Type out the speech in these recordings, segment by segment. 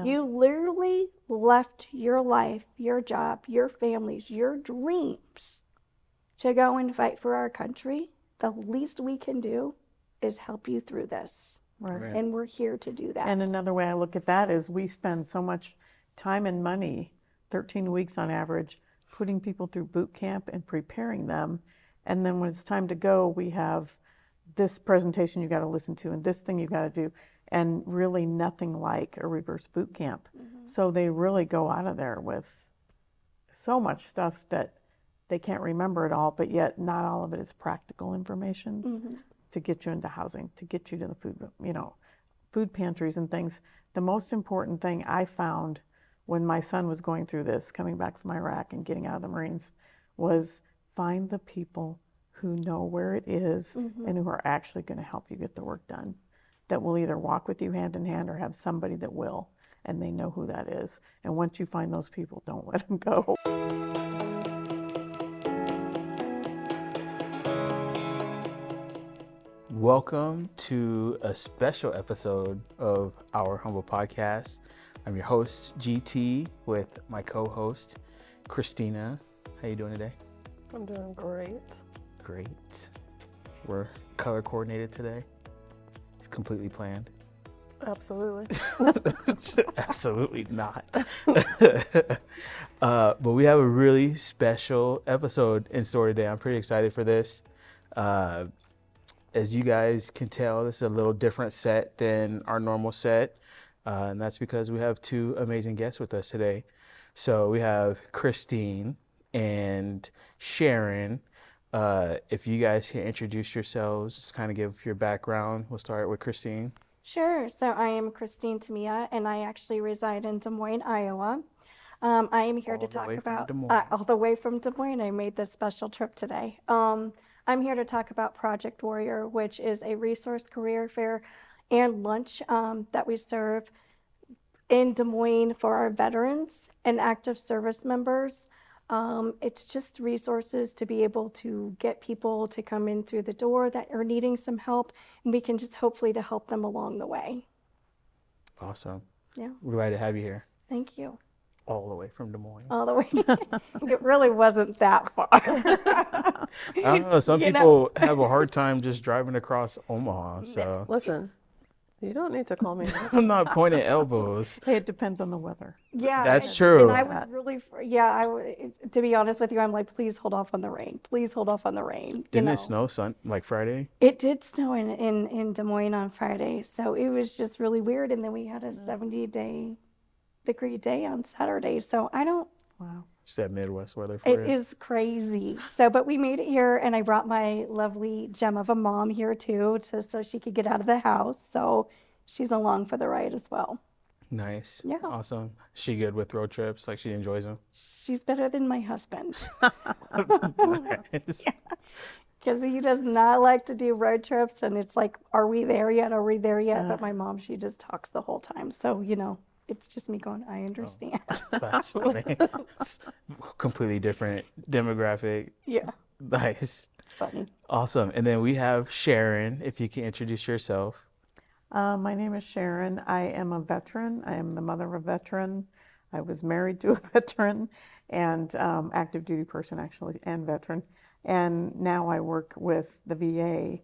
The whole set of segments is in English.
Yeah. You literally left your life, your job, your families, your dreams to go and fight for our country. The least we can do is help you through this. Right. And we're here to do that. And another way I look at that is we spend so much time and money, 13 weeks on average, putting people through boot camp and preparing them. And then when it's time to go, we have this presentation you got to listen to and this thing you got to do, and really nothing like a reverse boot camp. So they really go out of there with so much stuff that they can't remember it all, but yet not all of it is practical information to get you into housing, to get you to the food, food pantries and things. The most important thing I found when my son was going through this, coming back from Iraq and getting out of the Marines, was find the people who know where it is and who are actually going to help you get the work done, that will either walk with you hand in hand or have somebody that will, and they know who that is. And once you find those people, don't let them go. Welcome to a special episode of our humble podcast. I'm your host, GT, with my co-host, Christina. How you doing today? I'm doing great. Great. We're color coordinated today. It's completely planned. Absolutely. Absolutely not. But we have a really special episode in store today. I'm pretty excited for this. As you guys can tell, this is a little different set than our normal set. And that's because we have two amazing guests with us today. So we have Christine and Sharon. If you guys can introduce yourselves, just kind of give your background. We'll start with Christine. Sure. So I am Christine Tumea, and I actually reside in Des Moines, Iowa. I am here to talk about all the way from Des Moines. I made this special trip today. I'm here to talk about Project Warrior, which is a resource career fair and lunch that we serve in Des Moines for our veterans and active service members. It's just resources to be able to get people to come in through the door that are needing some help, and we can just hopefully to help them along the way. Awesome. Yeah. We're glad to have you here. Thank you. All the way from Des Moines. All the way. It really wasn't that far. I don't know. Some people have a hard time just driving across Omaha. So Listen, you don't need to call me that. I'm not pointing elbows. Hey, it depends on the weather. Yeah, That's true. And I was really, to be honest with you, I'm like, please hold off on the rain. Please hold off on the rain. Didn't it snow like Friday? It did snow in Des Moines on Friday. So it was just really weird. And then we had a 70-degree day on Saturday. So I don't. Wow. It's that Midwest weather for It is crazy. So, but we made it here, and I brought my lovely gem of a mom here too, so she could get out of the house. So she's along for the ride as well. Nice. Yeah. Awesome. She good with road trips? Like she enjoys them? She's better than my husband. Nice. Because he does not like to do road trips, and it's like, are we there yet? Are we there yet? But my mom, she just talks the whole time. So, it's just me going, I understand. That's funny. Completely different demographic. Yeah. Nice. It's funny. Awesome. And then we have Sharon, if you can introduce yourself. My name is Sharon. I am a veteran. I am the mother of a veteran. I was married to a veteran and active duty person, actually, and veteran. And now I work with the VA.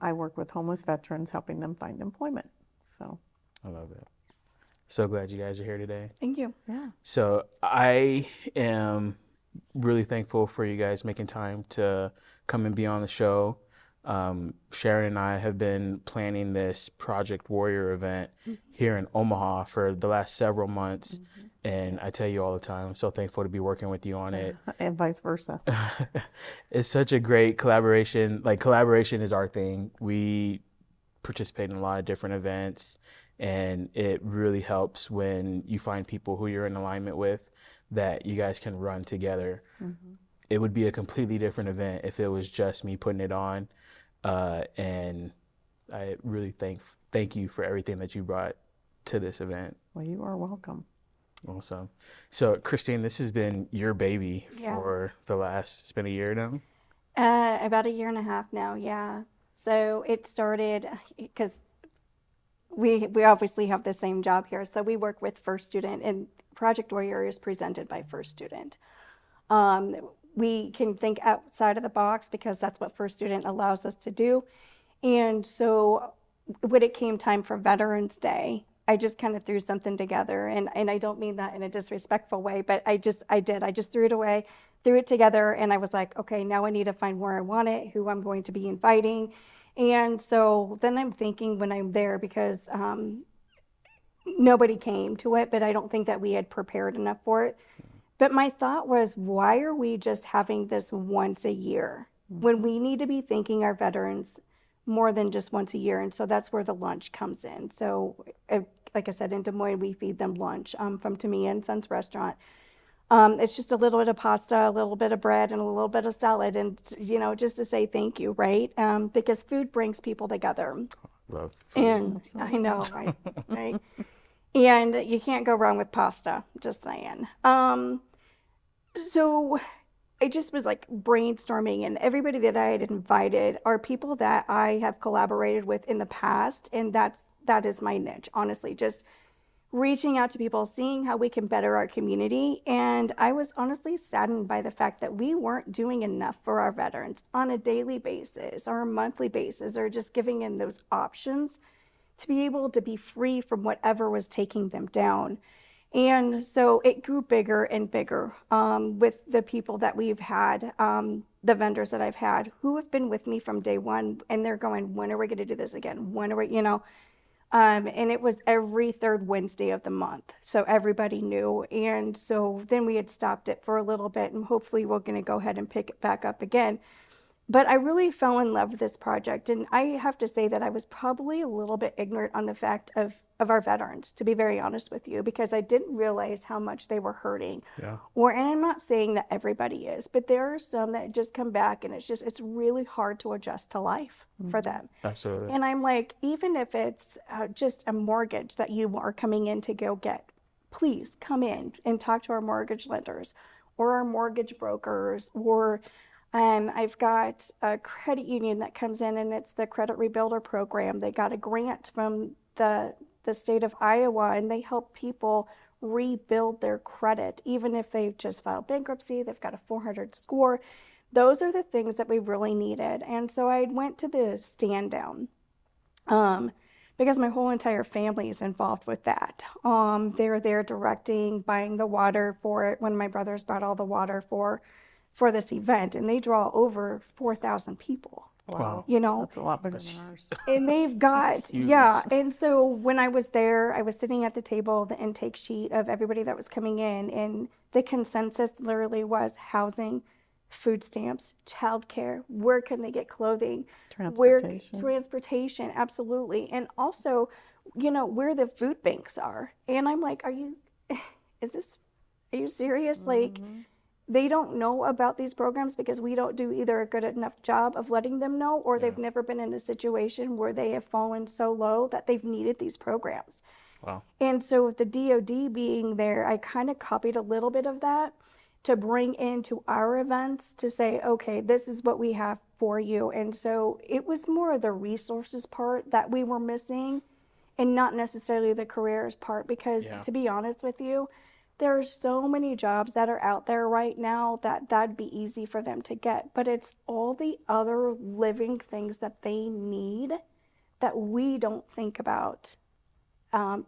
I work with homeless veterans, helping them find employment. So I love it. So glad you guys are here today. Thank you. yeah. So I am really thankful for you guys making time to come and be on the show. Sharon and I have been planning this Project Warrior event here in Omaha for the last several months. And I tell you all the time, I'm so thankful to be working with you on it. And vice versa. It's such a great collaboration. Like, collaboration is our thing. We participate in a lot of different events, and it really helps when you find people who you're in alignment with that you guys can run together. It would be a completely different event if it was just me putting it on. And I really thank you for everything that you brought to this event. Well, you are welcome. Awesome. So, Christine, this has been your baby for it's been a year now? About a year and a half now, yeah. So it started because we obviously have the same job here. So we work with First Student, and Project Warrior is presented by First Student. We can think outside of the box because that's what First Student allows us to do. And so when it came time for Veterans Day, I just kind of threw something together, and I don't mean that in a disrespectful way, but I just threw it away, threw it together, and I was like, okay, now I need to find where I want it, who I'm going to be inviting. And so then I'm thinking when I'm there, because nobody came to it, but I don't think that we had prepared enough for it. But my thought was, why are we just having this once a year when we need to be thanking our veterans more than just once a year? And so that's where the lunch comes in. So like I said, in Des Moines, we feed them lunch from Tumea and Sons Restaurant. It's just a little bit of pasta, a little bit of bread, and a little bit of salad, and just to say thank you, right? Because food brings people together. Love food. And I know, right? Right. And you can't go wrong with pasta, just saying. So I just was like brainstorming, and everybody that I had invited are people that I have collaborated with in the past, and that is my niche, honestly, just reaching out to people, seeing how we can better our community. And I was honestly saddened by the fact that we weren't doing enough for our veterans on a daily basis or a monthly basis, or just giving them those options to be able to be free from whatever was taking them down. And so it grew bigger and bigger with the people that we've had, the vendors that I've had who have been with me from day one, and they're going, when are we going to do this again? When are we, and it was every third Wednesday of the month. So everybody knew. And so then we had stopped it for a little bit, and hopefully we're going to go ahead and pick it back up again. But I really fell in love with this project. And I have to say that I was probably a little bit ignorant on the fact of our veterans, to be very honest with you, because I didn't realize how much they were hurting. Yeah. And I'm not saying that everybody is, but there are some that just come back, and it's really hard to adjust to life for them. Absolutely. And I'm like, even if it's just a mortgage that you are coming in to go get, please come in and talk to our mortgage lenders or our mortgage brokers, or I've got a credit union that comes in, and it's the Credit Rebuilder Program. They got a grant from the state of Iowa, and they help people rebuild their credit. Even if they've just filed bankruptcy, they've got a 400 score. Those are the things that we really needed. And so I went to the stand down because my whole entire family is involved with that. They're there directing, buying the water for it when my brothers bought all the water for this event, and they draw over 4,000 people. Wow. That's a lot bigger than ours. And they've got, yeah. And so when I was there, I was sitting at the table, the intake sheet of everybody that was coming in, and the consensus literally was housing, food stamps, childcare, where can they get clothing, transportation, absolutely. And also, where the food banks are. And I'm like, are you serious? Like, they don't know about these programs because we don't do either a good enough job of letting them know, or they've never been in a situation where they have fallen so low that they've needed these programs. Wow. And so with the DOD being there, I kind of copied a little bit of that to bring into our events to say, okay, this is what we have for you. And so it was more of the resources part that we were missing, and not necessarily the careers part, because to be honest with you, there are so many jobs that are out there right now that'd be easy for them to get, but it's all the other living things that they need that we don't think about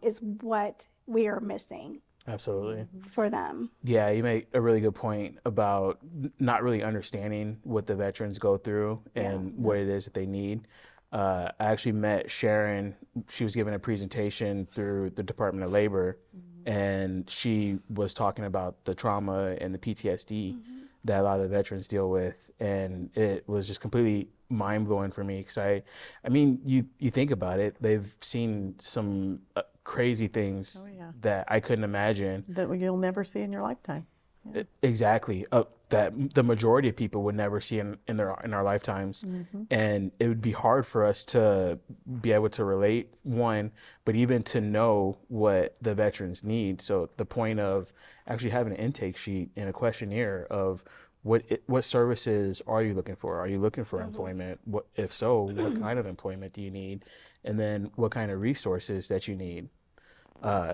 is what we are missing. Absolutely. For them. Yeah, you make a really good point about not really understanding what the veterans go through and what it is that they need. I actually met Sharon. She was giving a presentation through the Department of Labor, and she was talking about the trauma and the PTSD that a lot of the veterans deal with, and it was just completely mind-blowing for me, because I mean, you think about it, they've seen some crazy things that I couldn't imagine. That you'll never see in your lifetime. Yeah. Exactly. That the majority of people would never see in our lifetimes. And it would be hard for us to be able to relate, one, but even to know what the veterans need. So the point of actually having an intake sheet and a questionnaire of what services are you looking for? Are you looking for employment? If so, what kind of employment do you need? and then what kind of resources that you need.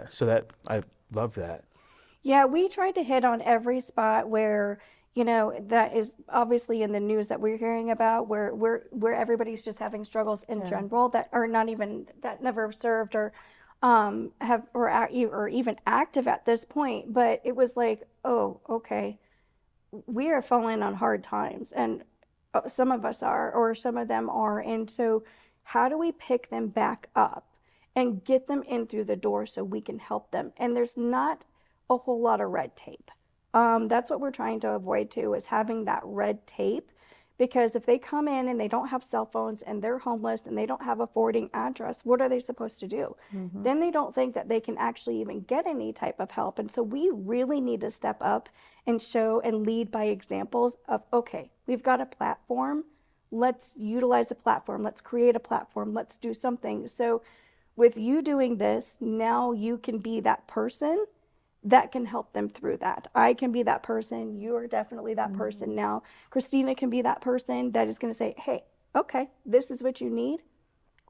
So that I love that. Yeah, we tried to hit on every spot where, that is obviously in the news that we're hearing about, where everybody's just having struggles in general that are not even, that never served or have or even active at this point. But it was like, oh, okay, we are falling on hard times, and some of us are, or some of them are. And so how do we pick them back up and get them in through the door so we can help them? And there's not a whole lot of red tape. That's what we're trying to avoid too, is having that red tape, because if they come in and they don't have cell phones and they're homeless and they don't have a forwarding address, what are they supposed to do? Then they don't think that they can actually even get any type of help. And so we really need to step up and show and lead by examples of, okay, we've got a platform. Let's utilize a platform. Let's create a platform. Let's do something. So with you doing this, now you can be that person that can help them through that. I can be that person. You are definitely that person now. Christina can be that person that is going to say, hey, okay, this is what you need.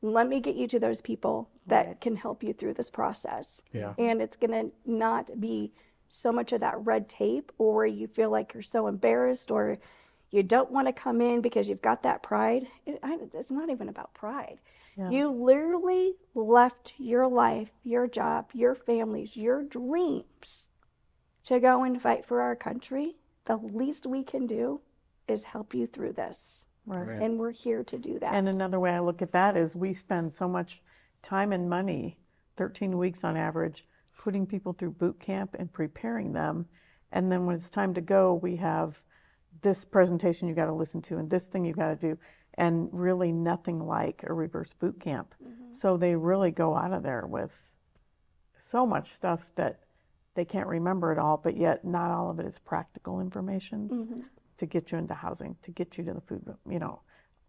Let me get you to those people that can help you through this process. Yeah. And it's going to not be so much of that red tape, or where you feel like you're so embarrassed, or you don't want to come in because you've got that pride. It's not even about pride. You literally left your life, your job, your families, your dreams to go and fight for our country. The least we can do is help you through this. Right. And we're here to do that. And another way I look at that is we spend so much time and money, 13 weeks on average, putting people through boot camp and preparing them. And then when it's time to go, we have this presentation you got to listen to and this thing you got to do, and really nothing like a reverse boot camp. So they really go out of there with so much stuff that they can't remember it all, but yet not all of it is practical information to get you into housing, to get you to the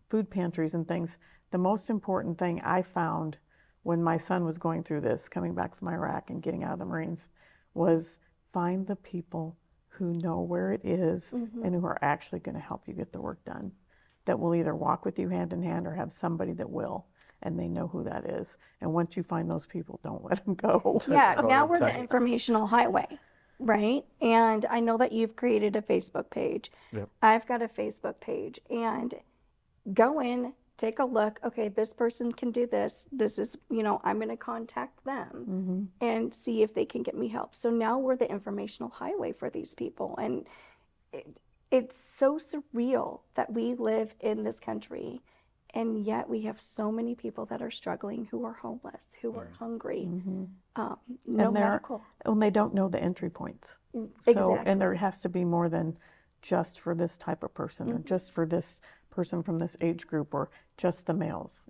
food pantries and things. The most important thing I found when my son was going through this, coming back from Iraq and getting out of the Marines, was find the people who know where it is and who are actually going to help you get the work done, that will either walk with you hand in hand or have somebody that will, and they know who that is. And once you find those people, don't let them go. Yeah, now we're the informational highway, right? And I know that you've created a Facebook page. Yep. I've got a Facebook page, and go in, take a look. Okay, this person can do this. This is, I'm going to contact them and see if they can get me help. So now we're the informational highway for these people. And it's so surreal that we live in this country, and yet we have so many people that are struggling, who are homeless, who are hungry, no medical. And they don't know the entry points. Exactly. So, and there has to be more than just for this type of person or just for this person from this age group or just the males.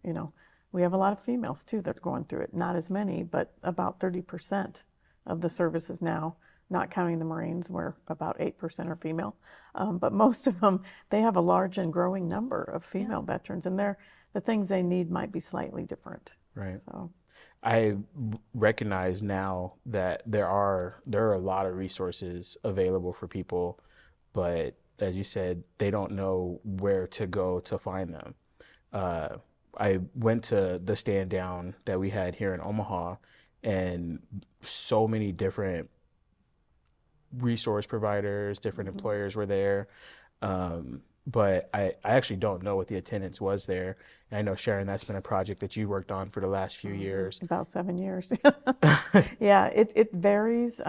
We have a lot of females too that are going through it. Not as many, but about 30% of the services now, not counting the Marines, where about 8% are female. But most of them, they have a large and growing number of female veterans, and the things they need might be slightly different. Right. So I recognize now that there are a lot of resources available for people, but as you said, they don't know where to go to find them. I went to the stand down that we had here in Omaha, and so many different resource providers, different employers were there. But I actually don't know what the attendance was there. And I know, Sharon, that's been a project that you worked on for the last few years. about 7 years. Yeah, it varies.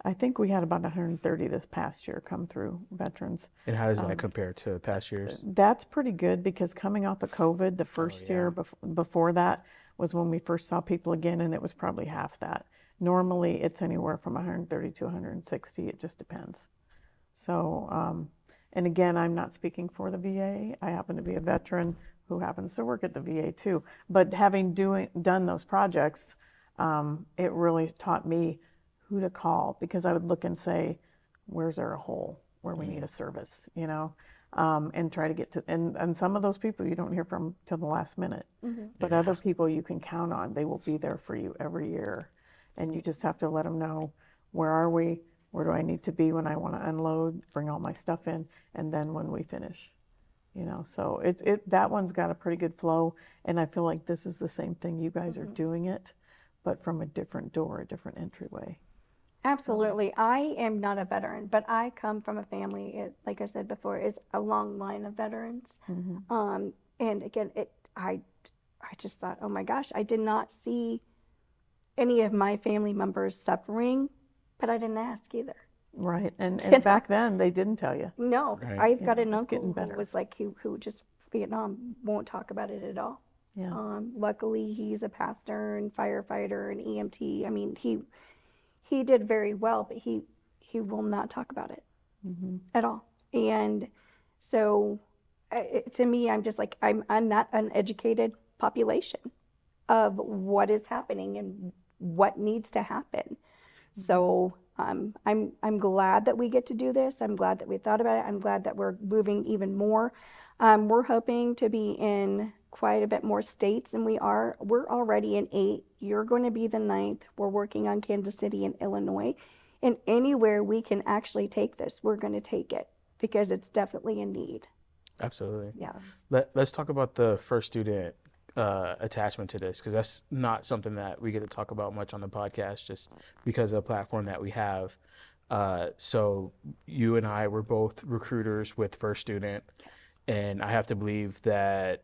I think we had about 130 this past year come through, veterans. And how does that compare to past years? That's pretty good, because coming off of COVID, the first year before that was when we first saw people again, and it was probably half that. Normally, it's anywhere from 130 to 160. It just depends. So, and again, I'm not speaking for the VA. I happen to be a veteran who happens to work at the VA too. But having done those projects, it really taught me who to call, because I would look and say, where's there a hole where we need a service, and try to get to, and some of those people you don't hear from till the last minute, but other people you can count on. They will be there for you every year, and you just have to let them know, where are we? Where do I need to be when I want to unload, bring all my stuff in, and then when we finish, So that one's got a pretty good flow, and I feel like this is the same thing. You guys are doing it, but from a different door, a different entryway. Absolutely. I am not a veteran, but I come from a family, like I said before, is a long line of veterans. And again, I just thought, oh my gosh, I did not see any of my family members suffering, but I didn't ask either. Right. And back then they didn't tell you. No, Right. I've got an it's uncle getting better. who was like, who just Vietnam, won't talk about it at all. Yeah. Luckily, he's a pastor and firefighter and EMT. I mean, he did very well, but he will not talk about it at all. And so to me, I'm just like, I'm that uneducated population of what is happening and what needs to happen. So I'm glad that we get to do this. I'm glad that we thought about it. I'm glad that we're moving even more. We're hoping to be in quite a bit more states than we are. We're already in 8. You're going to be the 9th. We're working on Kansas City and Illinois. And anywhere we can actually take this, we're going to take it because it's definitely a need. Absolutely. Yes. Let's talk about the first student attachment to this, because that's not something that we get to talk about much on the podcast just because of the platform that we have. So you and I were both recruiters with First Student. Yes. And I have to believe that,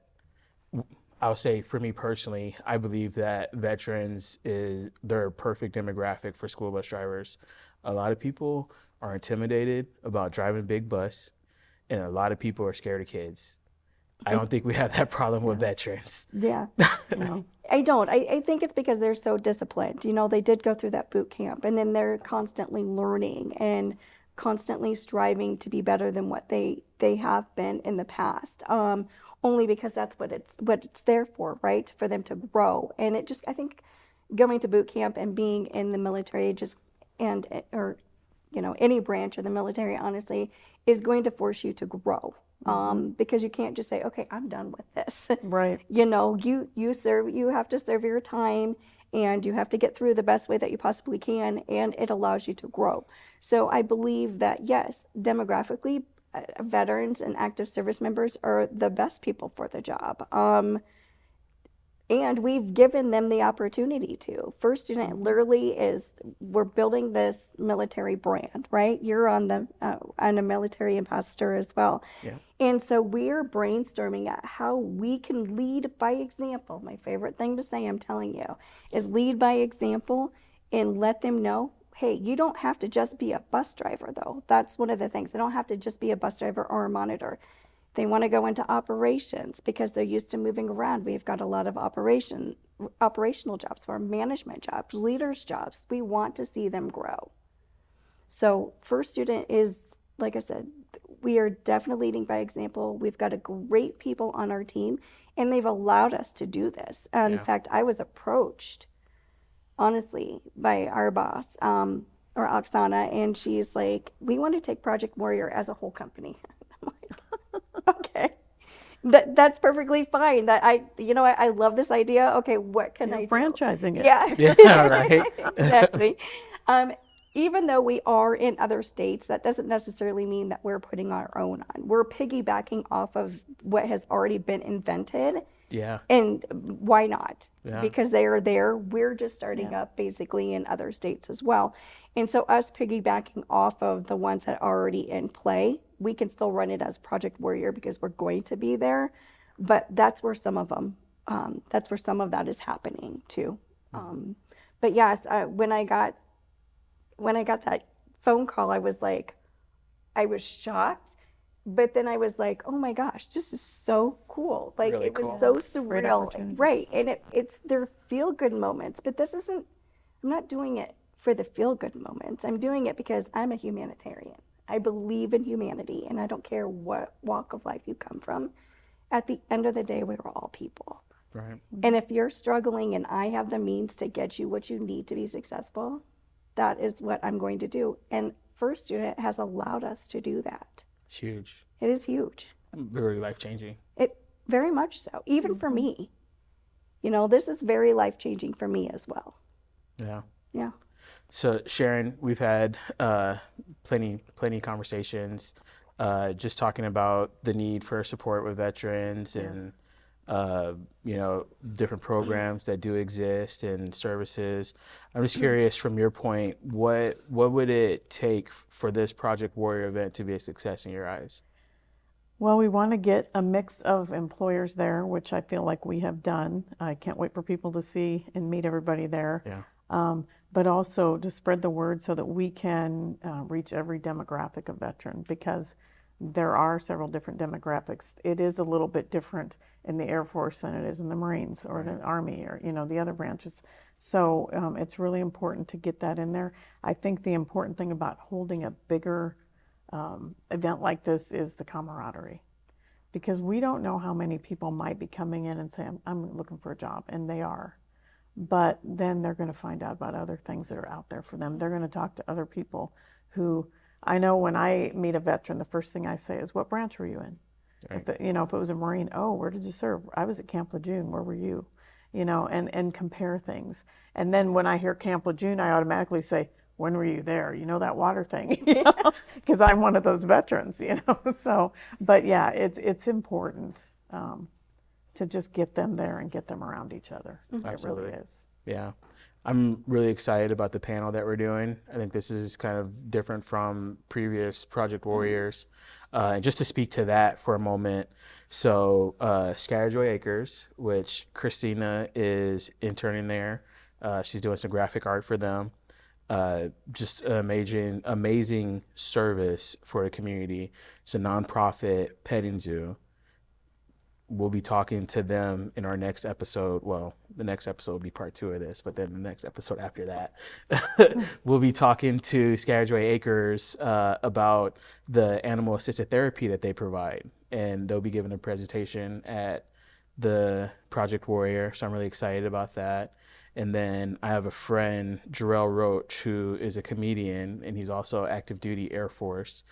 I'll say for me personally, I believe that veterans they're a perfect demographic for school bus drivers. A lot of people are intimidated about driving a big bus, and a lot of people are scared of kids. I don't think we have that problem with veterans. Yeah. No. I don't. I think it's because they're so disciplined. They did go through that boot camp, and then they're constantly learning and constantly striving to be better than what they have been in the past. Only because that's what it's there for, right? For them to grow. And I think going to boot camp and being in the military or any branch of the military, honestly, is going to force you to grow. Because you can't just say, okay, I'm done with this. Right. You have to serve your time, and you have to get through the best way that you possibly can, and it allows you to grow. So I believe that, yes, demographically, veterans and active service members are the best people for the job. And we've given them the opportunity to. First Student literally we're building this military brand, right? You're on a military ambassador as well. Yeah. And so we're brainstorming at how we can lead by example. My favorite thing to say, I'm telling you, is lead by example and let them know, hey, you don't have to just be a bus driver, though. That's one of the things. They don't have to just be a bus driver or a monitor. They want to go into operations because they're used to moving around. We've got a lot of operational jobs for management jobs, leaders jobs. We want to see them grow. So First Student is, like I said, we are definitely leading by example. We've got a great people on our team, and they've allowed us to do this. In fact, I was approached, honestly, by our boss, or Oksana, and she's like, we want to take Project Warrior as a whole company. I'm like, okay, that's perfectly fine. I love this idea. Okay, what can I do? Franchising it. Yeah. Yeah, right. Exactly. Even though we are in other states, that doesn't necessarily mean that we're putting our own on. We're piggybacking off of what has already been invented. Yeah. And why not? Yeah. Because they are there. We're just starting up basically in other states as well. And so us piggybacking off of the ones that are already in play, we can still run it as Project Warrior because we're going to be there. But that's where some of them, that's where some of that is happening too. But yes, when I got that phone call, I was shocked, but then I was like, oh my gosh, this is so cool. Like, Really it was cool. so Great surreal. opportunity. Right. And it's their feel good moments, but I'm not doing it for the feel good moments. I'm doing it because I'm a humanitarian. I believe in humanity, and I don't care what walk of life you come from. At the end of the day, we're all people. Right. And if you're struggling and I have the means to get you what you need to be successful, that is what I'm going to do. And First Student has allowed us to do that. It's huge. It is huge. Very life-changing. It very much so. Even for me. This is very life-changing for me as well. Yeah. Yeah. So Sharon, we've had plenty conversations. just talking about the need for support with veterans and different programs that do exist and services. I'm just curious, from your point, what would it take for this Project Warrior event to be a success in your eyes? Well, we want to get a mix of employers there, which I feel like we have done. I can't wait for people to see and meet everybody there. Yeah. But also to spread the word so that we can reach every demographic of veteran, because there are several different demographics. It is a little bit different in the Air Force than it is in the Marines or the Army or, the other branches. So it's really important to get that in there. I think the important thing about holding a bigger event like this is the camaraderie, because we don't know how many people might be coming in and saying, I'm looking for a job, and they are. But then they're going to find out about other things that are out there for them. They're going to talk to other people who, I know when I meet a veteran, the first thing I say is, what branch were you in? Right. If it was a Marine, oh, where did you serve? I was at Camp Lejeune, where were you? And compare things. And then when I hear Camp Lejeune, I automatically say, when were you there? That water thing, because I'm one of those veterans, So, but yeah, it's important to just get them there and get them around each other. Absolutely. It really is. Yeah. I'm really excited about the panel that we're doing. I think this is kind of different from previous Project Warriors. And just to speak to that for a moment, so Joy Acres, which Christina is interning there. She's doing some graphic art for them. Just an amazing service for the community. It's a nonprofit petting zoo. We'll be talking to them in our next episode. Well, the next episode will be part 2 of this, but then the next episode after that, we'll be talking to Joy Acres about the animal assisted therapy that they provide. And they'll be giving a presentation at the Project Warrior. So I'm really excited about that. And then I have a friend, Jarrell Roach, who is a comedian, and he's also active duty Air Force.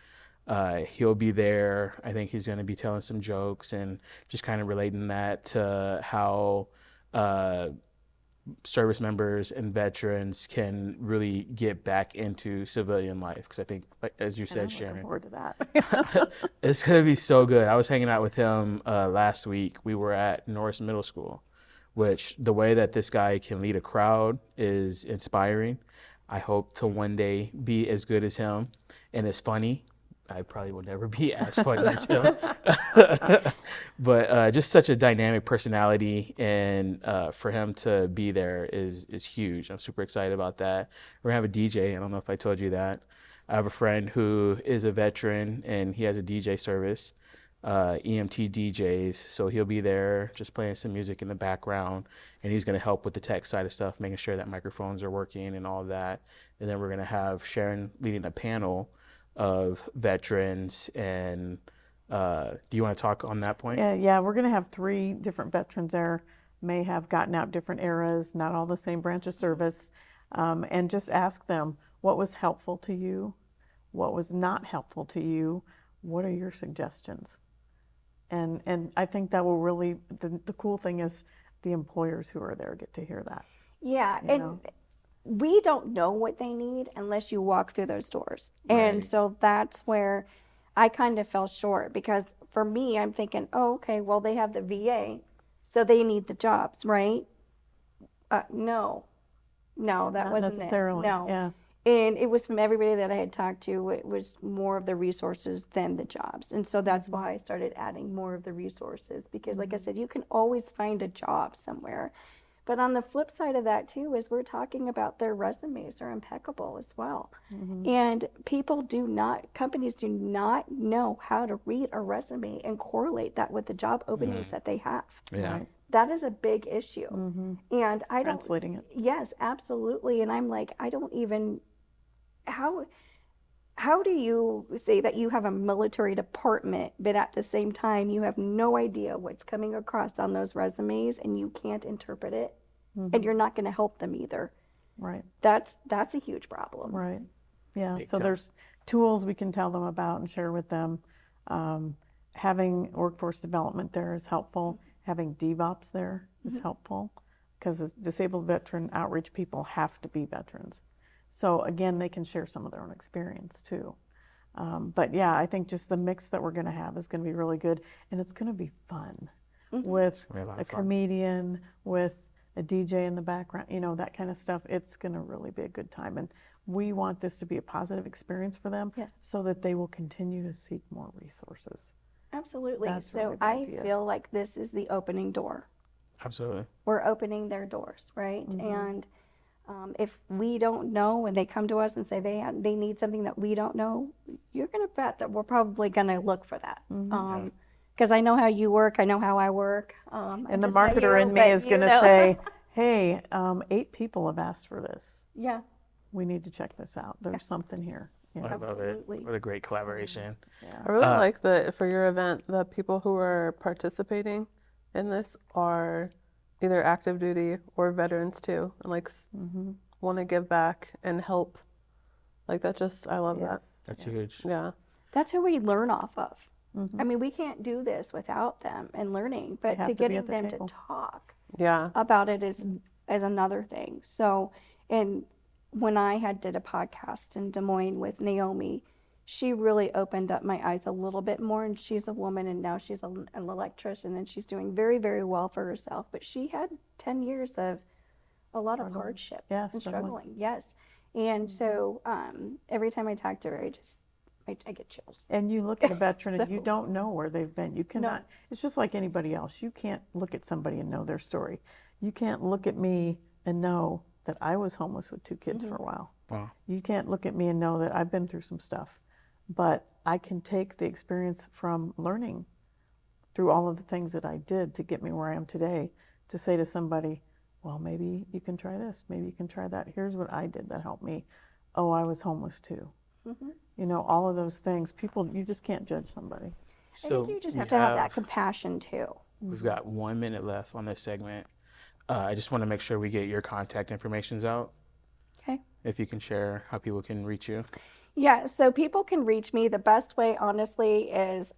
He'll be there. I think he's going to be telling some jokes and just kind of relating that to how service members and veterans can really get back into civilian life. Because I think, like, as you said, Sharon, looking forward to that. it's going to be so good. I was hanging out with him last week. We were at Norris Middle School, which the way that this guy can lead a crowd is inspiring. I hope to one day be as good as him and as funny. I probably will never be as funny as him. But just such a dynamic personality, and for him to be there is huge. I'm super excited about that. We're going to have a DJ. I don't know if I told you that. I have a friend who is a veteran, and he has a DJ service, EMT DJs. So he'll be there just playing some music in the background, and he's going to help with the tech side of stuff, making sure that microphones are working and all of that. And then we're going to have Sharon leading a panel of veterans. And do you want to talk on that point? Yeah, we're going to have 3 different veterans there, may have gotten out different eras, not all the same branch of service, and just ask them, what was helpful to you? What was not helpful to you? What are your suggestions? And I think that will really, the cool thing is the employers who are there get to hear that. Yeah, and we don't know what they need unless you walk through those doors. Right. And so that's where I kind of fell short, because for me, I'm thinking, oh, okay, well, they have the VA, so they need the jobs, right? No, that Not wasn't necessarily. it. No. Yeah. And it was from everybody that I had talked to, it was more of the resources than the jobs. And so that's why I started adding more of the resources, because like I said, you can always find a job somewhere. But on the flip side of that too is we're talking about their resumes are impeccable as well. And companies do not know how to read a resume and correlate that with the job openings that they have. Yeah. Right. That is a big issue. And I don't, Translating it. yes, absolutely. And I'm like, I don't even, how do you say that you have a military department, but at the same time you have no idea what's coming across on those resumes and you can't interpret it, and you're not going to help them either? Right. That's a huge problem. Right. Yeah. Big So time. there's tools we can tell them about and share with them. Having workforce development there is helpful. Having DevOps there is helpful, because disabled veteran outreach people have to be veterans. So again, they can share some of their own experience too. But yeah, I think just the mix that we're going to have is going to be really good, and it's going to be fun with a comedian, with a DJ in the background, that kind of stuff. It's going to really be a good time, and we want this to be a positive experience for them, so that they will continue to seek more resources. Absolutely. That's So really the I idea. feel like this is the opening door. Absolutely. We're opening their doors, right? And if we don't know when they come to us and say they need something that we don't know, you're going to bet that we're probably going to look for that. Because I know how you work, I know how I work. And the marketer in me is going to say, hey, 8 people have asked for this. Yeah. We need to check this out. There's something here. I love it. What a great collaboration. Yeah. I really like that for your event, the people who are participating in this are either active duty or veterans too, and like want to give back and help. Like that I love that. That's huge. Yeah. That's who we learn off of. I mean, we can't do this without them and learning, but to getting them to talk about it is another thing. So, and when I did a podcast in Des Moines with Naomi, she really opened up my eyes a little bit more, and she's a woman, and now she's an electrician, and she's doing very, very well for herself. But she had 10 years of a lot of hardship and struggling. Yes. And so every time I talk to her, I get chills. And you look at a veteran and you don't know where they've been. You cannot, it's just like anybody else. You can't look at somebody and know their story. You can't look at me and know that I was homeless with 2 kids for a while. Wow. You can't look at me and know that I've been through some stuff. But I can take the experience from learning through all of the things that I did to get me where I am today, to say to somebody, well, maybe you can try this, maybe you can try that. Here's what I did that helped me. Oh, I was homeless too. All of those things. People, you just can't judge somebody. So I think you just have to have that compassion too. We've got 1 minute left on this segment. I just want to make sure we get your contact informations out. Okay. If you can share how people can reach you. Yeah, so people can reach me. The best way, honestly, is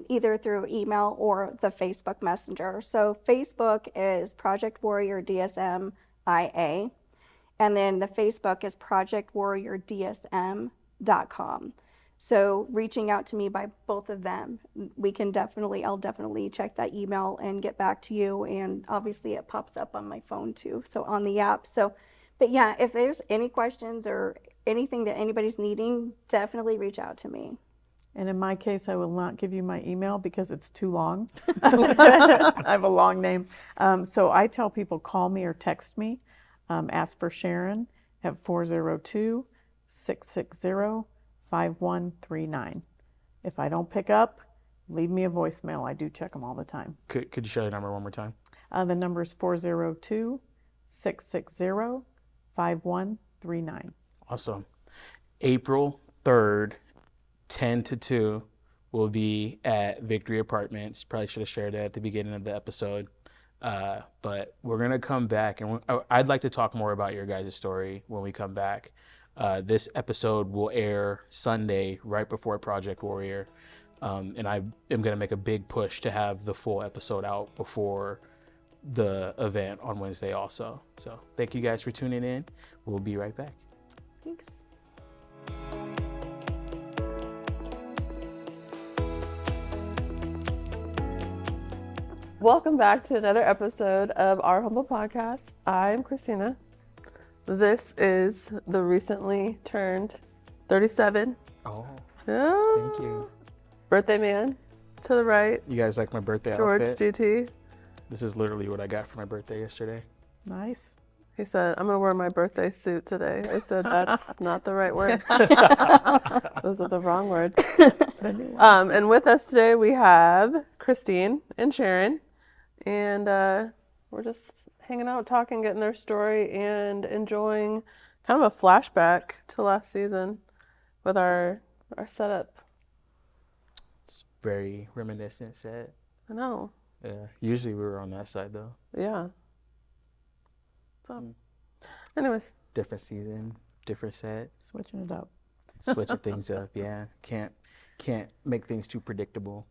either through email or the Facebook Messenger. So Facebook is Project Warrior DSM IA, and then the Facebook is projectwarriordsm.com. So reaching out to me by both of them, I'll definitely check that email and get back to you. And obviously it pops up on my phone too, so on the app. So, but yeah, if there's any questions or anything that anybody's needing, definitely reach out to me. And in my case, I will not give you my email because it's too long. I have a long name. So I tell people, call me or text me. Ask for Sharon at 402-660-5139. If I don't pick up, leave me a voicemail. I do check them all the time. Could you share the number one more time? The number is 402-660-5139. Awesome. April 3rd, 10 to 2, will be at Victory Apartments. Probably should have shared it at the beginning of the episode. But we're going to come back, and I'd like to talk more about your guys' story when we come back. This episode will air Sunday right before Project Warrior. And I am going to make a big push to have the full episode out before the event on Wednesday also. So thank you guys for tuning in. We'll be right back. Thanks. Welcome back to another episode of Our Humble Podcast. I'm Christina. This is the recently turned 37. Oh, Yeah. thank you. Birthday man to the right. You guys like my birthday George outfit? GT. This is literally what I got for my birthday yesterday. Nice. He said, I'm going to wear my birthday suit today. I said, that's not the right word. Those are the wrong words. And with us today, we have Christine and Sharon. And we're just hanging out, talking, getting their story, and enjoying kind of a flashback to last season with our setup. It's very reminiscent set. I know. Yeah. Usually we were on that side though. Yeah. So, anyways. Different season, different set. Switching it up. Switching things up, yeah. Can't make things too predictable.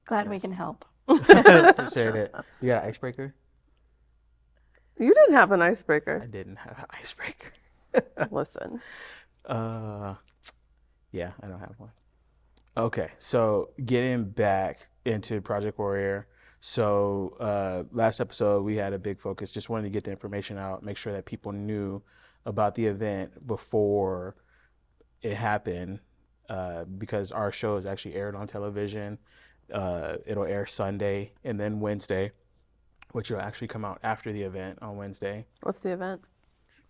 Glad we can help. Shared it. You got an icebreaker? You didn't have an icebreaker. I didn't have an icebreaker. Listen. Yeah, I don't have one. Okay, so getting back into Project Warrior. So last episode we had a big focus. Just wanted to get the information out, make sure that people knew about the event before it happened, because our show is actually aired on television. It'll air Sunday and then Wednesday, which will actually come out after the event on Wednesday. What's the event?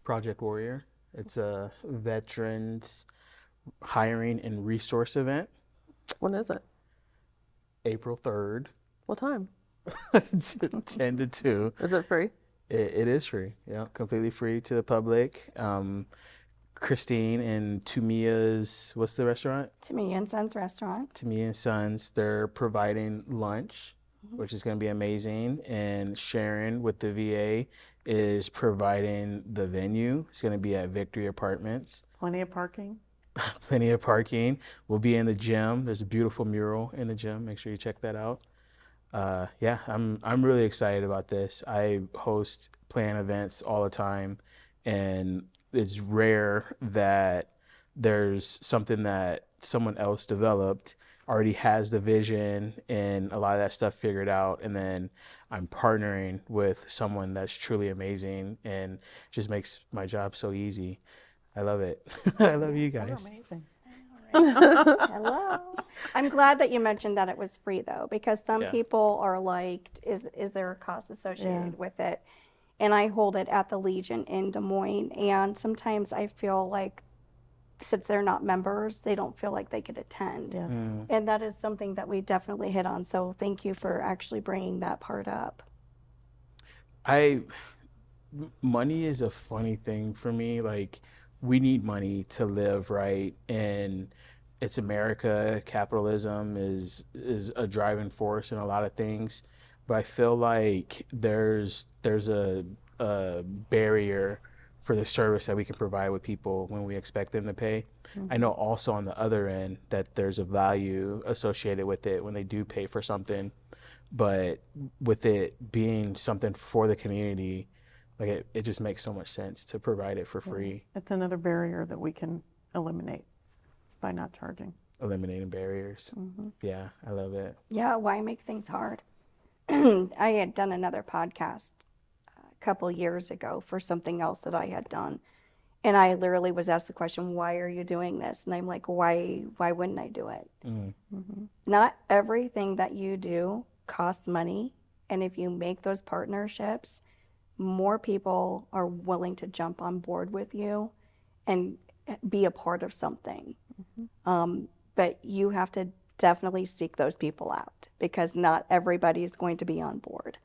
Project Warrior. It's a veterans hiring and resource event. When is it? April 3rd. What time? 10 to 2. Is it free? It is free. Yeah, completely free to the public. Christine and Tumea's, what's the restaurant? Tumea and Sons Restaurant. Tumea and Sons, they're providing lunch, which is going to be amazing. And Sharon with the VA is providing the venue. It's going to be at Victory Apartments. Plenty of parking. Plenty of parking. We'll be in the gym. There's a beautiful mural in the gym. Make sure you check that out. Yeah, I'm really excited about this. I plan events all the time, and it's rare that there's something that someone else developed, already has the vision and a lot of that stuff figured out, and then I'm partnering with someone that's truly amazing and just makes my job so easy. I love it. I love you guys. You're amazing. Hello. I'm glad that you mentioned that it was free though, because some Yeah. people are like, is there a cost associated with it? And I hold it at the Legion in Des Moines, and sometimes I feel like since they're not members, they don't feel like they could attend. Yeah. And that is something that we definitely hit on. So thank you for actually bringing that part up. Money is a funny thing for me. Like, we need money to live, right? And it's America. Capitalism is a driving force in a lot of things. But I feel like there's a barrier for the service that we can provide with people when we expect them to pay. I know also on the other end that there's a value associated with it when they do pay for something. But with it being something for the community, like it just makes so much sense to provide it for free. It's another barrier that we can eliminate by not charging. Eliminating barriers. Yeah, I love it. Yeah, why make things hard? I had done another podcast a couple years ago for something else that I had done. And I literally was asked the question, why are you doing this? And I'm like, why wouldn't I do it? Not everything that you do costs money. And if you make those partnerships, more people are willing to jump on board with you and be a part of something. But you have to definitely seek those people out, because not everybody is going to be on board.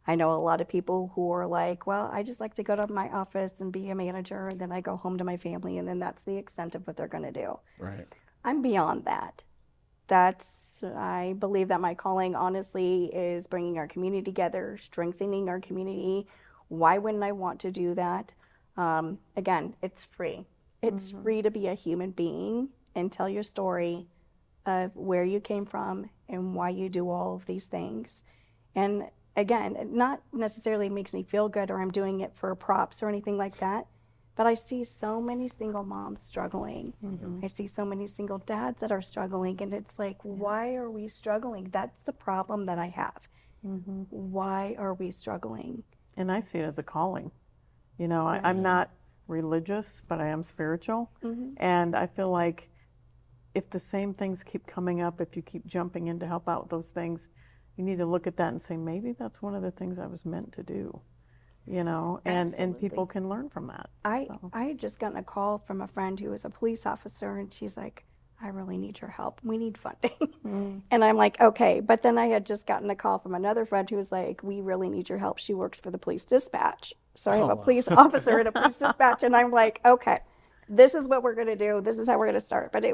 I know a lot of people who are like, well, I just like to go to my office and be a manager, and then I go home to my family, and then that's the extent of what they're going to do. Right. I'm beyond that. I believe that my calling, honestly, is bringing our community together, strengthening our community. Why wouldn't I want to do that? Again, it's free. It's free to be a human being and tell your story of where you came from and why you do all of these things. And again, it not necessarily makes me feel good or I'm doing it for props or anything like that, but I see so many single moms struggling. I see so many single dads that are struggling, and it's like, why are we struggling? That's the problem that I have. Why are we struggling? And I see it as a calling. You know, I'm not religious, but I am spiritual. And I feel like if the same things keep coming up, if you keep jumping in to help out with those things, you need to look at that and say, maybe that's one of the things I was meant to do, you know, and people can learn from that. I had just gotten a call from a friend who was a police officer, and she's like, I really need your help. We need funding. And I'm like, okay. But then I had just gotten a call from another friend who was like, we really need your help. She works for the police dispatch. So I have a police officer at a police dispatch, and I'm like, okay, this is what we're going to do. This is how we're going to start. But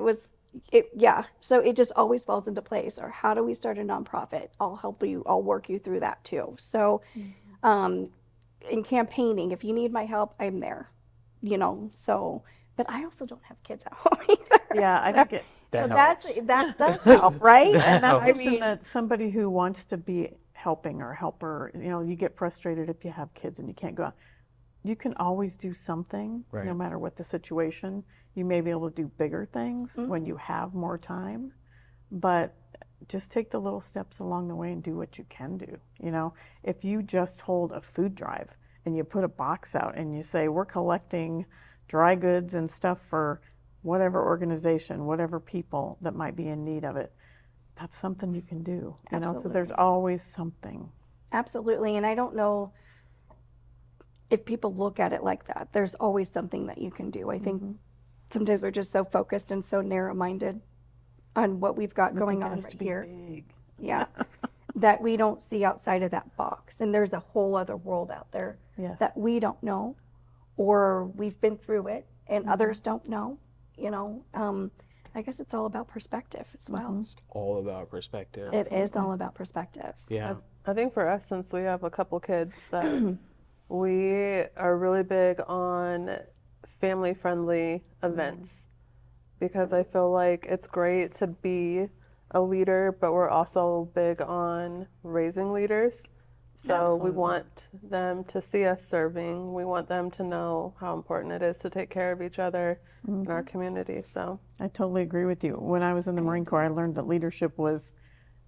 so it just always falls into place. Or how do we start a nonprofit? I'll help you. I'll work you through that too. So in campaigning, if you need my help, I'm there, you know, so, but I also don't have kids at home either. Yeah, I think that does help, right? And that's something that somebody who wants to be helping or helper, you know, you get frustrated if you have kids and you can't go out. you can always do something, Right. no matter what the situation. You may be able to do bigger things when you have more time, but just take the little steps along the way and do what you can do. You know, if you just hold a food drive and you put a box out and you say, we're collecting dry goods and stuff for whatever organization, whatever people that might be in need of it, that's something you can do. You know, so there's always something. Absolutely. And I don't know if people look at it like that. There's always something that you can do. I think sometimes we're just so focused and so narrow-minded on what we've got going on right here. Big. Yeah. That we don't see outside of that box. And there's a whole other world out there that we don't know, or we've been through it and others don't know. You know, I guess it's all about perspective as well. It's all about perspective. It is all about perspective. Yeah. I think for us, since we have a couple kids, that we are really big on family-friendly events, because I feel like it's great to be a leader, but we're also big on raising leaders. So we want them to see us serving. We want them to know how important it is to take care of each other in our community. So I totally agree with you. When I was in the Marine Corps, I learned that leadership was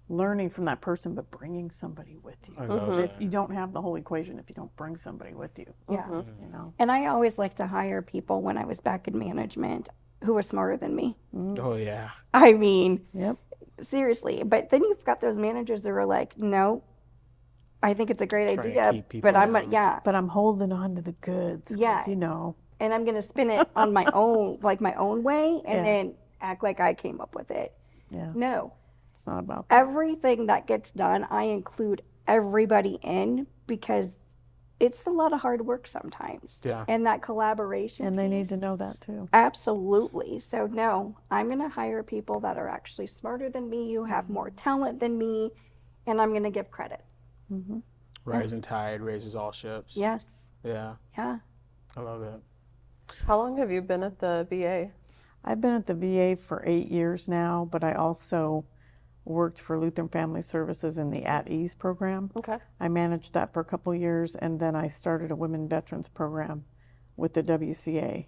learning from that person, but bringing somebody with you. I love that. You don't have the whole equation if you don't bring somebody with you. Yeah. You know. And I always like to hire people when I was back in management who were smarter than me. Oh, yeah. I mean, Yep. seriously. But then you've got those managers that are like, no, I think it's a great Trying to idea, keep people but I'm down. But I'm holding on to the goods. 'Cause, Yeah. You know. and I'm going to spin it on my own, like my own way, and Yeah. then act like I came up with it. Yeah. No. It's not about that. Everything that gets done, I include everybody in, because it's a lot of hard work sometimes. Yeah. And that collaboration. And they need to piece. know that too. Absolutely. So no, I'm going to hire people that are actually smarter than me, who have more talent than me, and I'm going to give credit. Rising tide raises all ships. Yes. Yeah. Yeah. I love it. how long have you been at the VA? I've been at the VA for 8 years now, but I also worked for Lutheran Family Services in the At Ease program. Okay. I managed that for a couple years, and then I started a women veterans program with the WCA,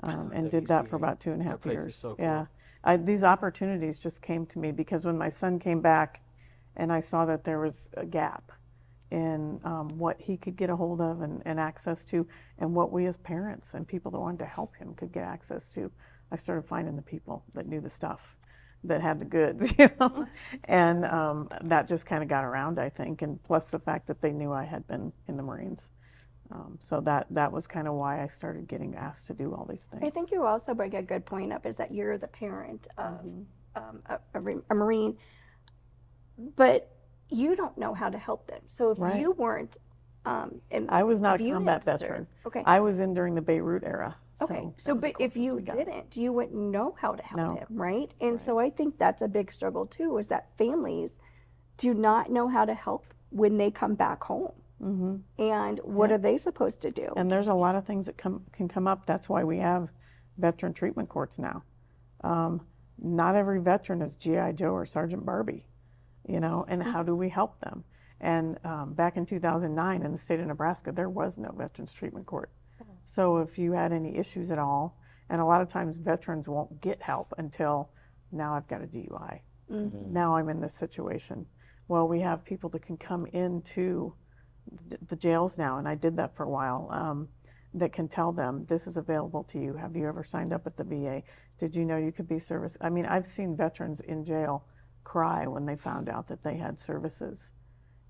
and did that for WCA. about 2.5 That place is years. so cool. Yeah, these opportunities just came to me because when my son came back, and I saw that there was a gap in what he could get a hold of and access to, and what we as parents and people that wanted to help him could get access to, I started finding the people that knew the stuff, that had the goods, you know, and that just kind of got around, I think, and plus the fact that they knew I had been in the Marines. So that was kind of why I started getting asked to do all these things. I think you also bring a good point up, is that you're the parent of a Marine, but you don't know how to help them. So if Right. you weren't I was not a if combat served- veteran. Okay. I was in during the Beirut era. Okay, that so was the but if closest you we got. didn't, you wouldn't know how to help No. him, right? And so I think that's a big struggle too, is that families do not know how to help when they come back home. And what are they supposed to do? And there's a lot of things that can come up. That's why we have veteran treatment courts now. Not every veteran is G.I. Joe or Sergeant Barbie, you know, and how do we help them? And back in 2009 in the state of Nebraska, there was no veterans treatment court. So if you had any issues at all, and a lot of times veterans won't get help until now I've got a DUI. Now I'm in this situation. Well, we have people that can come into the jails now, and I did that for a while, that can tell them, this is available to you. Have you ever signed up at the VA? Did you know you could be service? I mean, I've seen veterans in jail cry when they found out that they had services,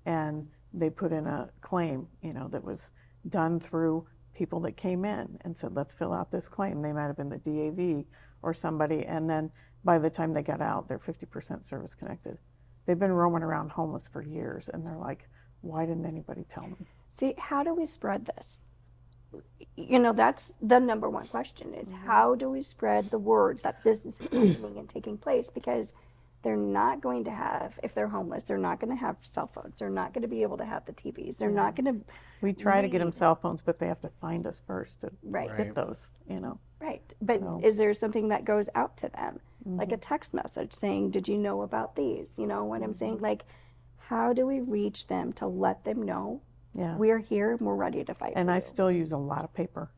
and they put in a claim, you know, that was done through people that came in and said, let's fill out this claim. They might have been the DAV or somebody, and then by the time they got out, they're 50% service connected. They've been roaming around homeless for years, and they're like, why didn't anybody tell me? See, how do we spread this? You know, that's the number one question, is how do we spread the word that this is happening and taking place? Because they're not going to have, if they're homeless, they're not going to have cell phones. They're not going to be able to have the TVs. They're not going to, We try to get them cell phones, but they have to find us first to Right. get those, you know. right. But So- is there something that goes out to them? Like a text message saying, did you know about these? You know what I'm saying? Like, how do we reach them to let them know Yeah. We're here and we're ready to fight And for I you. still use a lot of paper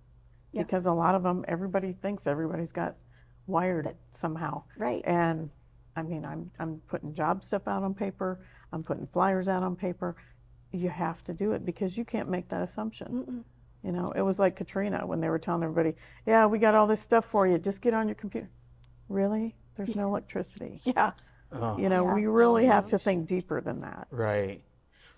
because a lot of them, everybody thinks everybody's got wired somehow. Right. And I mean, I'm putting job stuff out on paper. I'm putting flyers out on paper. You have to do it because you can't make that assumption. You know, it was like Katrina when they were telling everybody, yeah, we got all this stuff for you. Just get on your computer. Really? There's no electricity. Yeah. You know, we really have to think deeper than that. Right.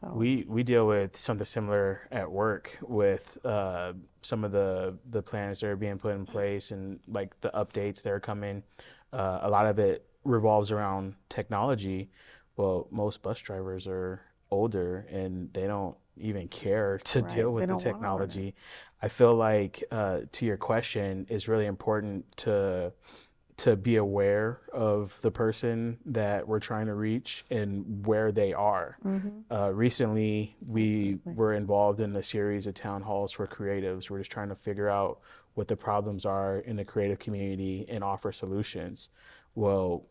So We deal with something similar at work with some of the plans that are being put in place and like the updates that are coming. A lot of it revolves around technology. Well, most bus drivers are older and they don't even care to Right. deal They with the don't wanna learn it. technology. I feel like to your question, it's really important to be aware of the person that we're trying to reach and where they are. Recently, we were involved in a series of town halls for creatives. We're just trying to figure out what the problems are in the creative community and offer solutions. Well,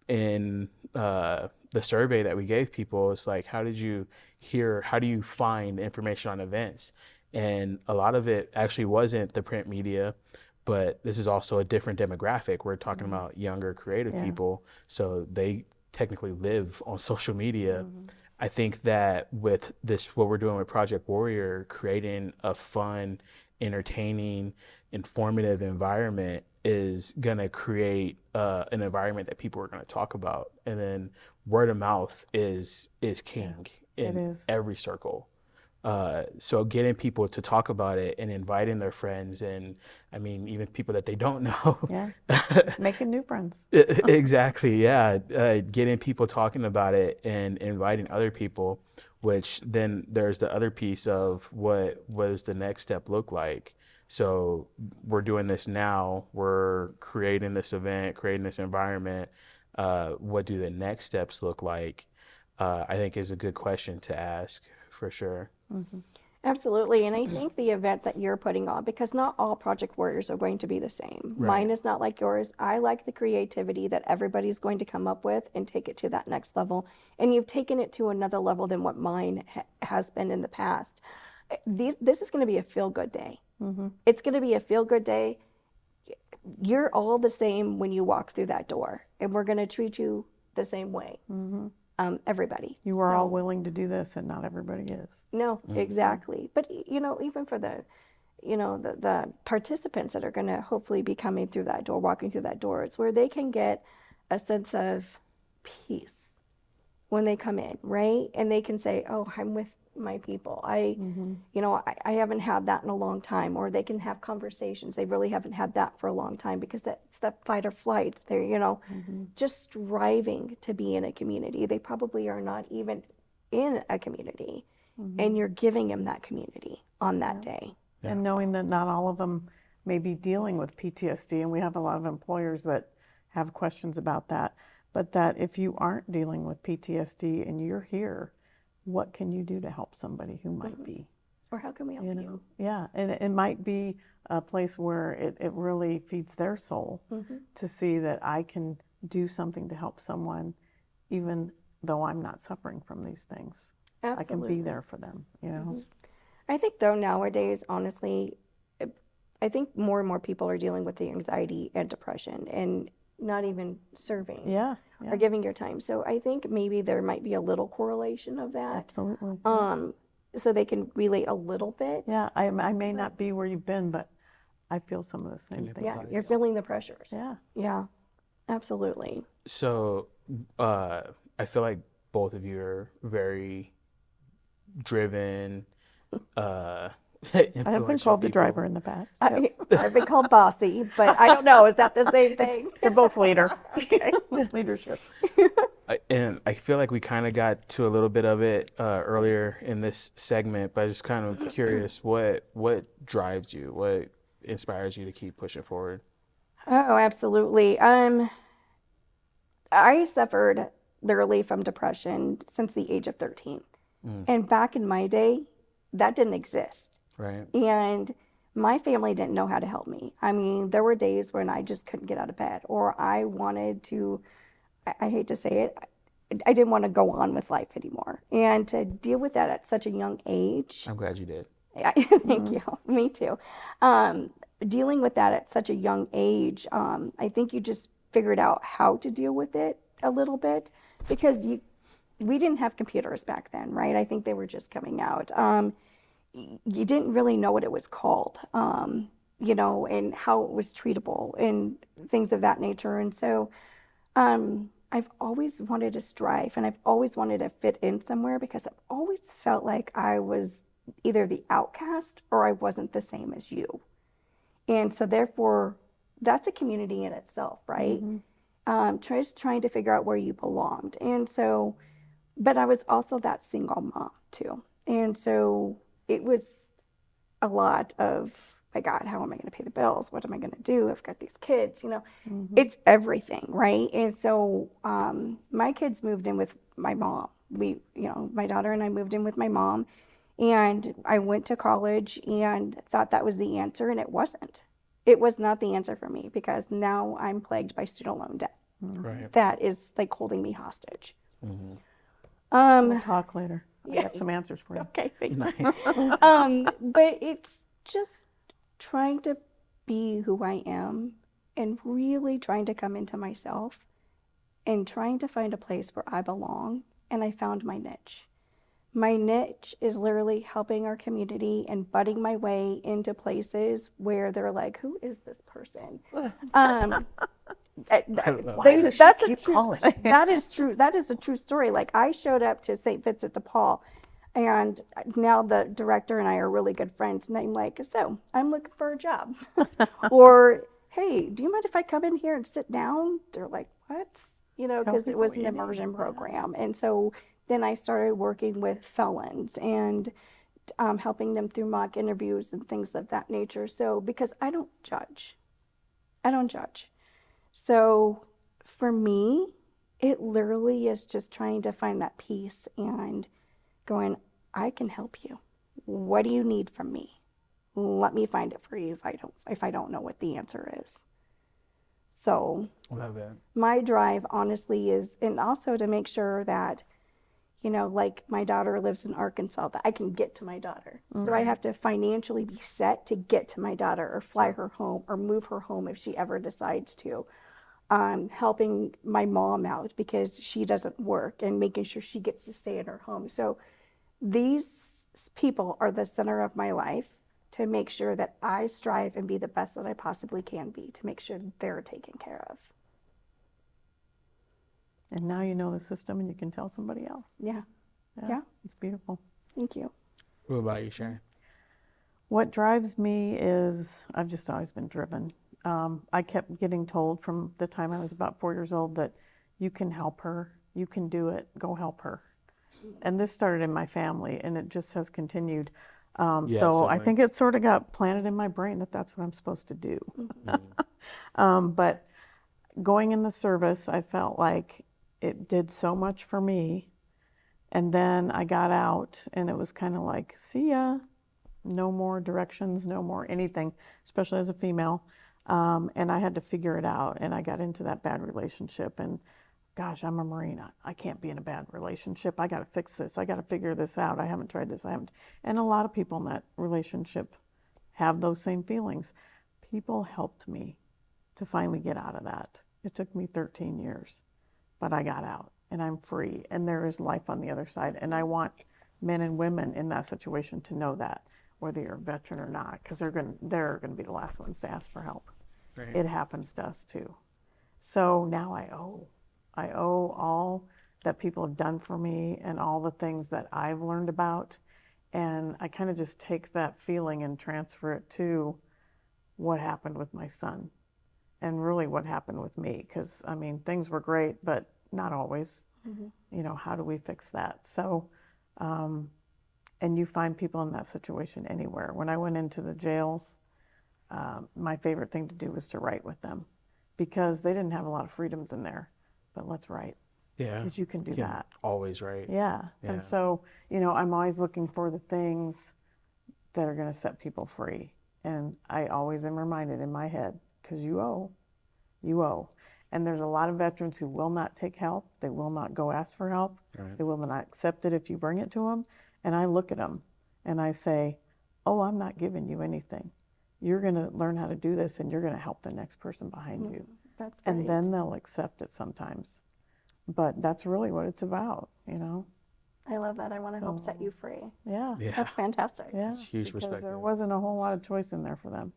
in the survey that we gave people, it's like, how do you find information on events? And a lot of it actually wasn't the print media, but this is also a different demographic. We're talking about younger creative people, so they technically live on social media. I think that with this, what we're doing with Project Warrior, creating a fun, entertaining, informative environment is gonna create an environment that people are gonna talk about, and then word of mouth is king in every circle. So getting people to talk about it and inviting their friends, and I mean even people that they don't know. Yeah, making new friends. Exactly, yeah. Getting people talking about it and inviting other people, which then there's the other piece of what does the next step look like. So we're doing this now, we're creating this event, creating this environment. What do the next steps look like? I think is a good question to ask for sure. Absolutely. And I think the event that you're putting on, because not all Project Warriors are going to be the same. Right. Mine is not like yours. I like the creativity that everybody's going to come up with and take it to that next level. And you've taken it to another level than what mine has been in the past. This is going to be a feel-good day. It's going to be a feel-good day. You're all the same when you walk through that door, and we're going to treat you the same way. Everybody. You are all willing to do this, and not everybody is. No, exactly. But even for the participants that are going to hopefully be coming through that door, walking through that door, it's where they can get a sense of peace when they come in, right? And they can say, "Oh, I'm with my people. I haven't had that in a long time," or they can have conversations. They really haven't had that for a long time because that's that fight or flight. They're just striving to be in a community. They probably are not even in a community, and you're giving them that community on that day. And knowing that not all of them may be dealing with PTSD, and we have a lot of employers that have questions about that, but that if you aren't dealing with PTSD and you're here, what can you do to help somebody who might be? Or how can we help you? Yeah, and it might be a place where it really feeds their soul to see that I can do something to help someone, even though I'm not suffering from these things. Absolutely. I can be there for them, I think though nowadays, honestly, I think more and more people are dealing with the anxiety and depression and not even serving or giving your time. So I think maybe there might be a little correlation of that. Absolutely. So they can relate a little bit. Yeah, I may not be where you've been, but I feel some of the same things. Yeah, you're feeling the pressures. Yeah. Yeah, absolutely. So I feel like both of you are very driven. I have been called the driver in the past. Yes. I've been called bossy, but I don't know. Is that the same thing? They're both leader. Okay. Leadership. And I feel like we kind of got to a little bit of it earlier in this segment, but I'm just kind of curious, what drives you? What inspires you to keep pushing forward? Oh, absolutely. I suffered literally from depression since the age of 13. And back in my day, that didn't exist. Right. And my family didn't know how to help me. I mean, there were days when I just couldn't get out of bed, or I wanted to, I hate to say it, I didn't want to go on with life anymore. And to deal with that at such a young age. I'm glad you did. Thank you. Me too. Dealing with that at such a young age, I think you just figured out how to deal with it a little bit, because we didn't have computers back then, right? I think they were just coming out. You didn't really know what it was called, you know, and how it was treatable and things of that nature. And so I've always wanted to strive, and I've always wanted to fit in somewhere, because I've always felt like I was either the outcast or I wasn't the same as you. And so therefore, that's a community in itself, right? Just trying to figure out where you belonged. And so, but I was also that single mom too. And so it was a lot of, my God, how am I going to pay the bills? What am I going to do? I've got these kids, you know, it's everything, right? And so my kids moved in with my mom. My daughter and I moved in with my mom, and I went to college and thought that was the answer, and it wasn't. It was not the answer for me, because now I'm plagued by student loan debt. Right. That is like holding me hostage. We'll talk later. I got some answers for you. Okay, thank you. Nice. But it's just trying to be who I am, and really trying to come into myself, and trying to find a place where I belong. And I found my niche. My niche is literally helping our community and budding my way into places where they're like, who is this person? That's a true, that is true. That is a true story. Like, I showed up to St. Vincent de Paul, and now the director and I are really good friends. And I'm like, so I'm looking for a job. Or, hey, do you mind if I come in here and sit down? They're like, what? You know, because it was an immersion program. And so then I started working with felons and helping them through mock interviews and things of that nature. So, because I don't judge. So for me, it literally is just trying to find that peace and going, I can help you. What do you need from me? Let me find it for you if I don't know what the answer is. So Love it. my drive honestly is, and also to make sure that, you know, like my daughter lives in Arkansas, that I can get to my daughter. So I have to financially be set to get to my daughter, or fly her home, or move her home if she ever decides to. Helping my mom out because she doesn't work, and making sure she gets to stay in her home. So these people are the center of my life, to make sure that I strive and be the best that I possibly can be, to make sure they're taken care of. And now you know the system, and you can tell somebody else. Yeah. It's beautiful. Thank you. What about you, Sharon? What drives me is, I've just always been driven. I kept getting told from the time I was about 4 years old that you can help her, you can do it, go help her. And this started in my family, and it just has continued. So I think it sort of got planted in my brain that that's what I'm supposed to do. But going in the service, I felt like it did so much for me. And then I got out, and it was kind of like, see ya, no more directions, no more anything, especially as a female. And I had to figure it out, and I got into that bad relationship, and gosh, I'm a Marine. I can't be in a bad relationship. I got to fix this. I got to figure this out. I haven't tried this. And a lot of people in that relationship have those same feelings. People helped me to finally get out of that. It took me 13 years, but I got out, and I'm free, and there is life on the other side. And I want men and women in that situation to know that, whether you're a veteran or not, because they're going to be the last ones to ask for help. Right. It happens to us too. So now I owe all that people have done for me, and all the things that I've learned about. And I kind of just take that feeling and transfer it to what happened with my son, and really what happened with me. Because, I mean, things were great, but not always. You know, how do we fix that? So, and you find people in that situation anywhere. When I went into the jails, my favorite thing to do was to write with them, because they didn't have a lot of freedoms in there. But let's write. Yeah. Because you can do that. Always right. Yeah. And so, you know, I'm always looking for the things that are going to set people free. And I always am reminded in my head, because you owe. And there's a lot of veterans who will not take help. They will not go ask for help. Right. They will not accept it if you bring it to them. And I look at them and I say, oh, I'm not giving you anything. You're going to learn how to do this and you're going to help the next person behind you. That's great. And then they'll accept it sometimes. But that's really what it's about, you know? I love that. I want to help set you free. Yeah. Yeah. That's fantastic. Yeah. It's huge because perspective. there wasn't a whole lot of choice in there for them.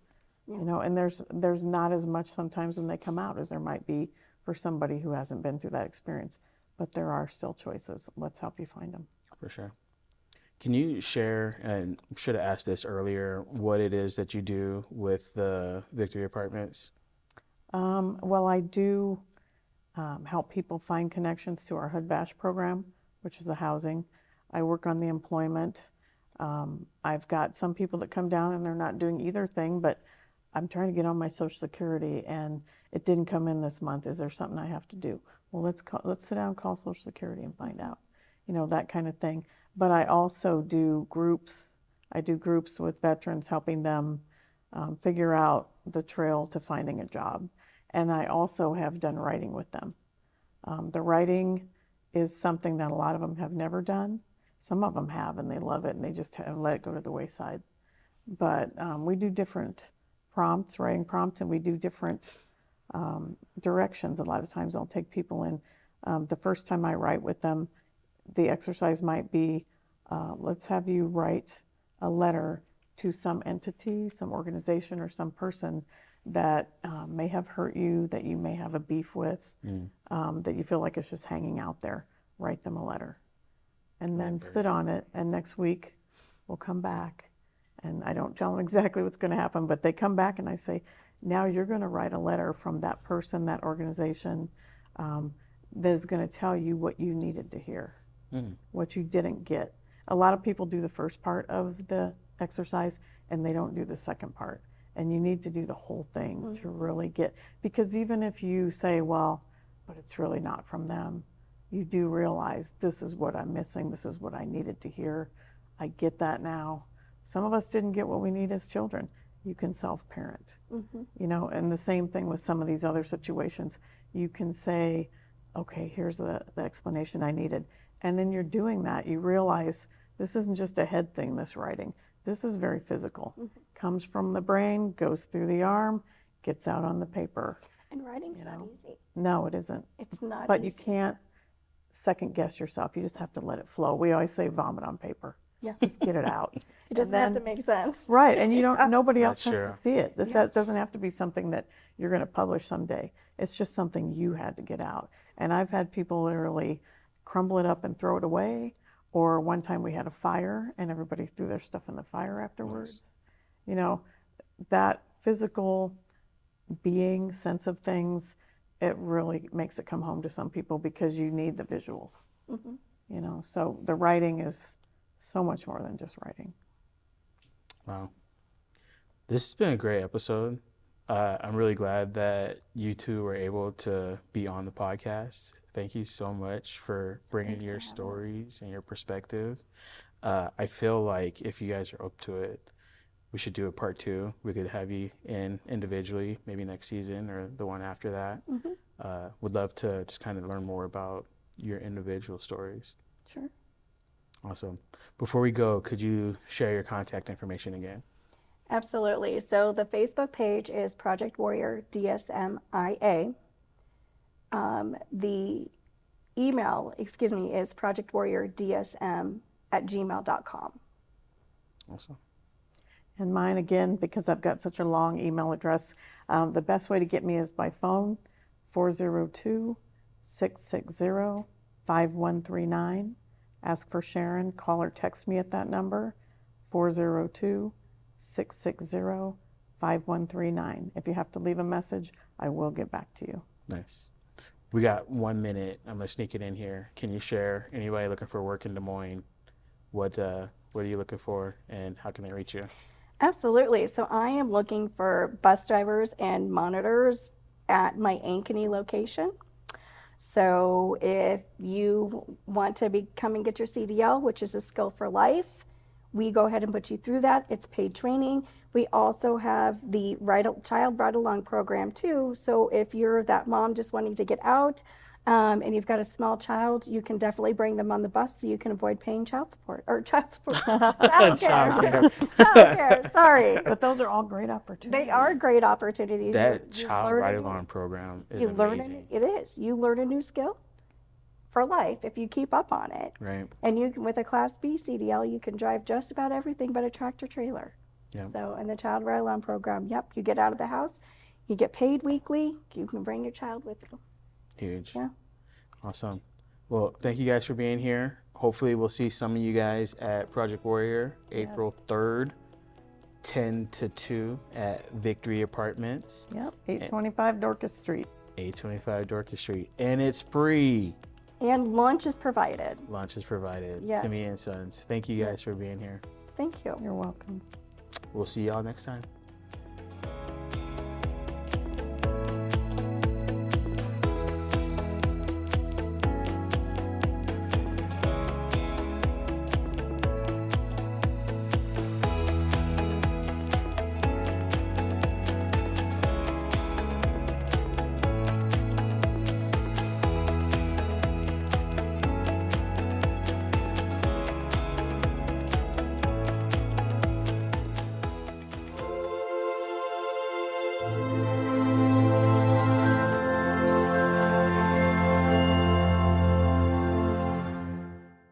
Yeah. You know, and there's not as much sometimes when they come out as there might be for somebody who hasn't been through that experience. But there are still choices. Let's help you find them. For sure. Can you share, and I should have asked this earlier, what it is that you do with the Victory Apartments? Well, I do help people find connections to our HUD Bash program, which is the housing. I work on the employment. I've got some people that come down and they're not doing either thing, but I'm trying to get on my Social Security and it didn't come in this month. Is there something I have to do? Well, let's sit down and call Social Security and find out, you know, that kind of thing. But I also do groups. I do groups with veterans, helping them figure out the trail to finding a job. And I also have done writing with them. The writing is something that a lot of them have never done. Some of them have, and they love it, and they just have let it go to the wayside. But we do different prompts, writing prompts, and we do different directions. A lot of times I'll take people in. The first time I write with them, the exercise might be, let's have you write a letter to some entity, some organization, or some person that may have hurt you, that you may have a beef with, that you feel like it's just hanging out there. Write them a letter. And then sit on it, and next week we'll come back. And I don't tell them exactly what's going to happen, but they come back and I say, now you're going to write a letter from that person, that organization, that is going to tell you what you needed to hear, what you didn't get. A lot of people do the first part of the exercise and they don't do the second part. And you need to do the whole thing to really get, because even if you say, well, but it's really not from them, you do realize this is what I'm missing, this is what I needed to hear. I get that now. Some of us didn't get what we need as children. You can self-parent, you know, and the same thing with some of these other situations. You can say, okay, here's the explanation I needed. And then you're doing that, you realize this isn't just a head thing, this writing. This is very physical. Comes from the brain, goes through the arm, gets out on the paper. And writing's not easy. No, it isn't. It's not But easy. you can't second guess yourself. You just have to let it flow. We always say vomit on paper. Yeah. Just get it out. It doesn't have to make sense. Right, and you don't. Nobody else That's has true. to see it. This doesn't have to be something that you're going to publish someday. It's just something you had to get out. And I've had people literally crumble it up and throw it away. Or one time we had a fire and everybody threw their stuff in the fire afterwards. You know, that physical being, sense of things, it really makes it come home to some people because you need the visuals. You know, so the writing is so much more than just writing. Wow. This has been a great episode. I'm really glad that you two were able to be on the podcast. Thank you so much for bringing your stories and your perspective. I feel like if you guys are up to it, we should do a part 2. We could have you in individually, maybe next season or the one after that. Would love to just kind of learn more about your individual stories. Sure. Awesome. Before we go, could you share your contact information again? Absolutely. So the Facebook page is Project Warrior DSMIA. The email, is projectwarriordsm@gmail.com. Awesome. And mine, again, because I've got such a long email address, the best way to get me is by phone, 402-660-5139. Ask for Sharon. Call or text me at that number, 402-660-5139. If you have to leave a message, I will get back to you. Nice. We got 1 minute. I'm gonna sneak it in here. Can you share, anybody looking for work in Des Moines, what are you looking for and how can they reach you? Absolutely. So I am looking for bus drivers and monitors at my Ankeny location. So if you want to come and get your CDL, which is a skill for life, we go ahead and put you through that. It's paid training. We also have the child ride-along program too. So if you're that mom just wanting to get out and you've got a small child, you can definitely bring them on the bus so you can avoid paying child support. Childcare, sorry. But those are all great opportunities. They are great opportunities. That child ride-along program is amazing. It is. You learn a new skill for life if you keep up on it. Right. And you can, with a Class B CDL, you can drive just about everything but a tractor trailer. Yep. So in the child ride-along program, you get out of the house, you get paid weekly, you can bring your child with you. Huge. Yeah. Awesome. Well, thank you guys for being here. Hopefully we'll see some of you guys at Project Warrior, April 3rd, 10 to 2 at Victory Apartments. Yep, 825 Dorcas Street. 825 Dorcas Street. And it's free. And lunch is provided. Lunch is provided. Yes. Tumea and Sons. Thank you guys for being here. Thank you. You're welcome. We'll see y'all next time.